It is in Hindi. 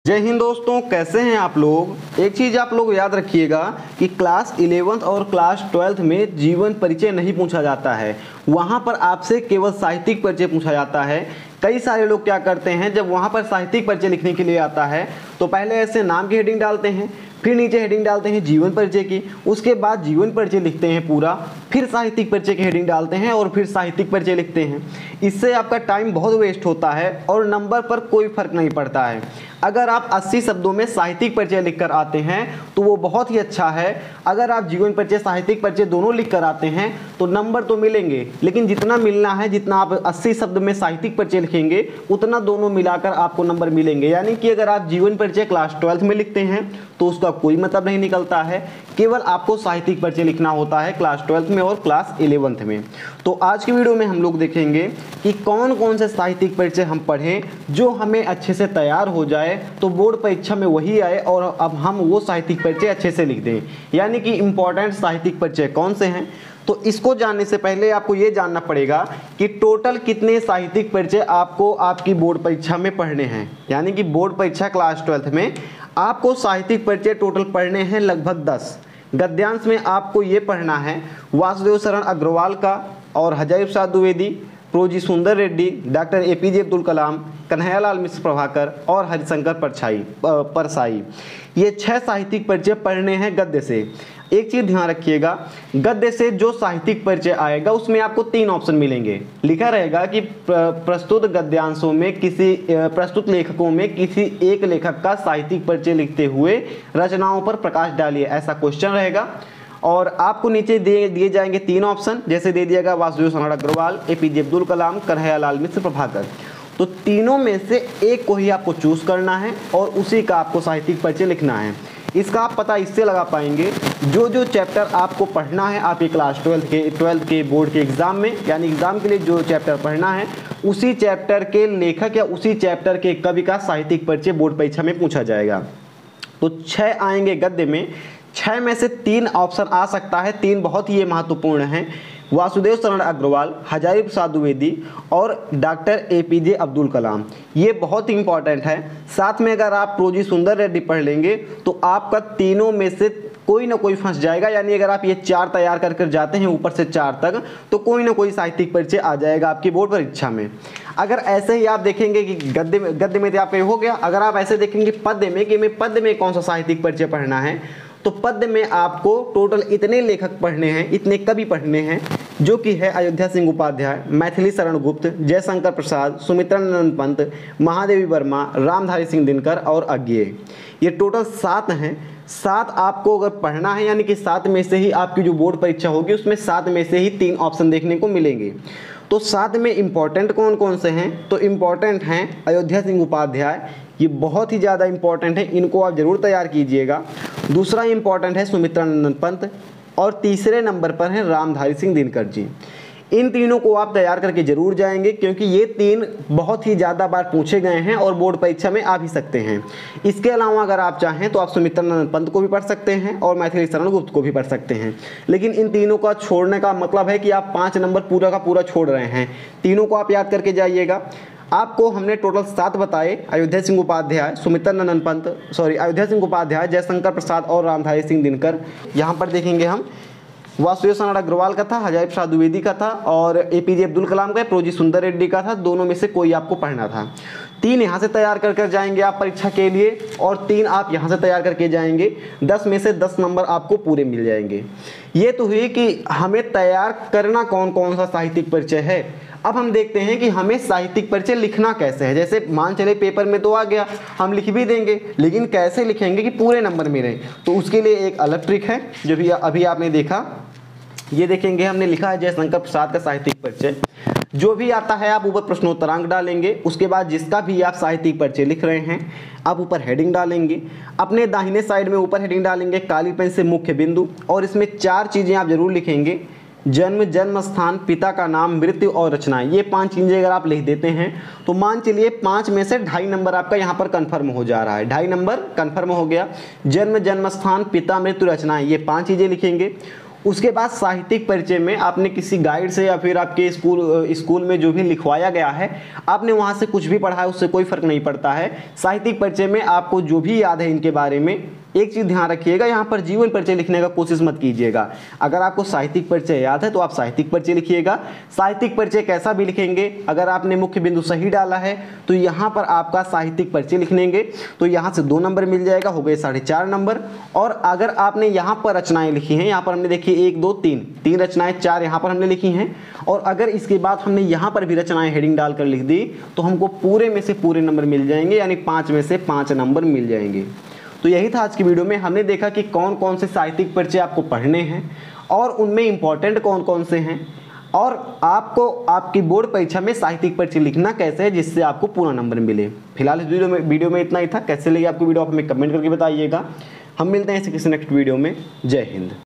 जय हिंद दोस्तों, कैसे हैं आप लोग। एक चीज़ आप लोग याद रखिएगा कि क्लास 11th और क्लास 12th में जीवन परिचय नहीं पूछा जाता है। वहाँ पर आपसे केवल साहित्यिक परिचय पूछा जाता है। कई सारे लोग क्या करते हैं, जब वहाँ पर साहित्यिक परिचय लिखने के लिए आता है तो पहले ऐसे नाम की हेडिंग डालते हैं, फिर नीचे हेडिंग डालते हैं जीवन परिचय की, उसके बाद जीवन परिचय लिखते हैं पूरा, फिर साहित्यिक परिचय की हेडिंग डालते हैं और फिर साहित्यिक परिचय लिखते हैं। इससे आपका टाइम बहुत वेस्ट होता है और नंबर पर कोई फर्क नहीं पड़ता है। अगर आप 80 शब्दों में साहित्यिक परिचय लिखकर आते हैं तो वो बहुत ही अच्छा है। अगर आप जीवन परिचय साहित्यिक परिचय दोनों लिख कर आते हैं तो नंबर तो मिलेंगे, लेकिन जितना मिलना है, जितना आप 80 शब्द में साहित्यिक परिचय लिखेंगे उतना दोनों मिलाकर आपको नंबर मिलेंगे। यानी कि अगर आप जीवन परिचय क्लास 12th में लिखते हैं तो उसका कोई मतलब नहीं निकलता है, केवल आपको साहित्यिक परिचय लिखना होता है क्लास 12th में और क्लास 11th में। तो आज की वीडियो में हम लोग देखेंगे कि कौन कौन से साहित्यिक परिचय हम पढ़ें जो हमें अच्छे से तैयार हो जाए, तो बोर्ड परीक्षा में वही आए और अब हम वो साहित्यिक परिचय अच्छे से लिख दें। यानी कि इम्पोर्टेंट साहित्यिक परिचय कौन से हैं। तो इसको जानने से पहले आपको ये जानना पड़ेगा कि टोटल कितने साहित्यिक परिचय आपको आपकी बोर्ड परीक्षा में पढ़ने हैं। यानी कि बोर्ड परीक्षा क्लास 12th में आपको साहित्यिक परिचय टोटल पढ़ने हैं लगभग 10। गद्यांश में आपको ये पढ़ना है वासुदेव शरण अग्रवाल का और हजारी प्रसाद द्विवेदी, प्रोजी सुंदर रेड्डी, डॉक्टर एपीजे अब्दुल कलाम, कन्हैयालाल मिश्र प्रभाकर और हरिशंकर परसाई। ये 6 साहित्यिक परिचय पढ़ने हैं गद्य से। एक चीज़ ध्यान रखिएगा, गद्य से जो साहित्यिक परिचय आएगा उसमें आपको 3 ऑप्शन मिलेंगे। लिखा रहेगा कि प्रस्तुत गद्यांशों में प्रस्तुत लेखकों में किसी एक लेखक का साहित्यिक परिचय लिखते हुए रचनाओं पर प्रकाश डालिए, ऐसा क्वेश्चन रहेगा। और आपको नीचे दिए जाएंगे 3 ऑप्शन, जैसे दे दिएगा वासुदेव शरण अग्रवाल, एपीजे अब्दुल कलाम, कन्हैयालाल मिश्र प्रभाकर। तो तीनों में से एक को ही आपको चूज करना है और उसी का आपको साहित्यिक परिचय लिखना है। इसका आप पता इससे लगा पाएंगे, जो जो चैप्टर आपको पढ़ना है आपके क्लास 12th के बोर्ड के एग्ज़ाम में, यानी एग्ज़ाम के लिए जो चैप्टर पढ़ना है उसी चैप्टर के लेखक या उसी चैप्टर के कवि का साहित्यिक परिचय बोर्ड परीक्षा में पूछा जाएगा। तो 6 आएंगे गद्य में, 6 में से 3 ऑप्शन आ सकता है। 3 बहुत ही महत्वपूर्ण हैं, वासुदेव शरण अग्रवाल, हजारी प्रसाद द्विवेदी और डॉक्टर एपीजे अब्दुल कलाम। ये बहुत इंपॉर्टेंट है। साथ में अगर आप प्रोजी सुंदर रेड्डी पढ़ लेंगे तो आपका तीनों में से कोई ना कोई फंस जाएगा। यानी अगर आप ये 4 तैयार कर कर जाते हैं ऊपर से 4 तक, तो कोई ना कोई साहित्यिक परिचय आ जाएगा आपकी बोर्ड परीक्षा में। अगर ऐसे ही आप देखेंगे कि गद्य में तो आप हो गया, अगर आप ऐसे देखेंगे पद्य में कि मैं पद्य में कौन सा साहित्यिक परिचय पढ़ना है, तो पद्य में आपको टोटल इतने लेखक पढ़ने हैं, इतने कवि पढ़ने हैं, जो कि है अयोध्या सिंह उपाध्याय, मैथिली शरण गुप्त, जयशंकर प्रसाद, सुमित्रानंद पंत, महादेवी वर्मा, रामधारी सिंह दिनकर और अज्ञेय। ये टोटल 7 हैं। 7 आपको अगर पढ़ना है, यानी कि 7 में से ही आपकी जो बोर्ड परीक्षा होगी उसमें 7 में से ही 3 ऑप्शन देखने को मिलेंगे। तो 7 में इम्पॉर्टेंट कौन कौन से हैं, तो इम्पॉर्टेंट हैं अयोध्या सिंह उपाध्याय, ये बहुत ही ज़्यादा इंपॉर्टेंट है, इनको आप ज़रूर तैयार कीजिएगा। दूसरा इंपॉर्टेंट है सुमित्रानंद पंत और तीसरे नंबर पर हैं रामधारी सिंह दिनकर जी। इन तीनों को आप तैयार करके जरूर जाएंगे, क्योंकि ये 3 बहुत ही ज़्यादा बार पूछे गए हैं और बोर्ड परीक्षा में आ भी सकते हैं। इसके अलावा अगर आप चाहें तो आप सुमित्रानंद पंत को भी पढ़ सकते हैं और मैथिली शरण गुप्त को भी पढ़ सकते हैं, लेकिन इन तीनों का छोड़ने का मतलब है कि आप 5 नंबर पूरा का पूरा छोड़ रहे हैं। तीनों को आप याद करके जाइएगा। आपको हमने टोटल 7 बताए, अयोध्या सिंह उपाध्याय, अयोध्या सिंह उपाध्याय, जयशंकर प्रसाद और रामधारी सिंह दिनकर। यहाँ पर देखेंगे हम वासुदेव शरण अग्रवाल का था, हजारी प्रसाद द्विवेदी का था और एपीजे अब्दुल कलाम का, प्रोजी सुंदर रेड्डी का था। दोनों में से कोई आपको पढ़ना था। 3 यहाँ से तैयार कर जाएंगे आप परीक्षा के लिए और 3 आप यहाँ से तैयार करके जाएंगे। 10 में से 10 नंबर आपको पूरे मिल जाएंगे। ये तो हुई कि हमें तैयार करना कौन कौन सा साहित्यिक परिचय है। अब हम देखते हैं कि हमें साहित्यिक परिचय लिखना कैसे है। जैसे मान चले पेपर में तो आ गया, हम लिख भी देंगे, लेकिन कैसे लिखेंगे कि पूरे नंबर मिले, तो उसके लिए एक अलग ट्रिक है जो भी अभी आपने देखा। ये देखेंगे हमने लिखा है जयशंकर प्रसाद का साहित्यिक परिचय। जो भी आता है आप ऊपर प्रश्नोत्तरांक डालेंगे, उसके बाद जिसका भी आप साहित्यिक परिचय लिख रहे हैं आप ऊपर हेडिंग डालेंगे। अपने दाहिने साइड में ऊपर हेडिंग डालेंगे काली पेन से मुख्य बिंदु, और इसमें 4 चीज़ें आप जरूर लिखेंगे, जन्म, जन्म स्थान, पिता का नाम, मृत्यु और रचनाएं। ये 5 चीज़ें अगर आप लिख देते हैं तो मान चलिए 5 में से 2.5 नंबर आपका यहाँ पर कंफर्म हो जा रहा है। 2.5 नंबर कंफर्म हो गया। जन्म, जन्म स्थान, पिता, मृत्यु, रचनाएं, ये 5 चीज़ें लिखेंगे। उसके बाद साहित्यिक परिचय में आपने किसी गाइड से या फिर आपके स्कूल में जो भी लिखवाया गया है, आपने वहाँ से कुछ भी पढ़ा है, उससे कोई फर्क नहीं पड़ता है। साहित्यिक परिचय में आपको जो भी याद है इनके बारे में, एक चीज़ ध्यान रखिएगा, यहाँ पर जीवन परिचय लिखने का कोशिश मत कीजिएगा। अगर आपको साहित्यिक परिचय याद है तो आप साहित्यिक परिचय लिखिएगा। साहित्यिक परिचय कैसा भी लिखेंगे, अगर आपने मुख्य बिंदु सही डाला है तो यहाँ पर आपका साहित्यिक परिचय लिख लेंगे, तो यहाँ से 2 नंबर मिल जाएगा, हो गए 4.5 नंबर। और अगर आपने यहाँ पर रचनाएं लिखी हैं, यहाँ पर हमने देखिए 1 2 3 रचनाएं, 4 यहाँ पर हमने लिखी हैं, और अगर इसके बाद हमने यहाँ पर भी रचनाएं हेडिंग डालकर लिख दी तो हमको पूरे में से पूरे नंबर मिल जाएंगे, यानी 5 में से 5 नंबर मिल जाएंगे। तो यही था आज की वीडियो में। हमने देखा कि कौन कौन से साहित्यिक परिचय आपको पढ़ने हैं और उनमें इंपॉर्टेंट कौन कौन से हैं, और आपको आपकी बोर्ड परीक्षा में साहित्यिक परिचय लिखना कैसे है जिससे आपको पूरा नंबर मिले। फिलहाल इस वीडियो में इतना ही था। कैसे लगी आपको वीडियो, आप हमें कमेंट करके बताइएगा। हम मिलते हैं इसी किसी नेक्स्ट वीडियो में। जय हिंद।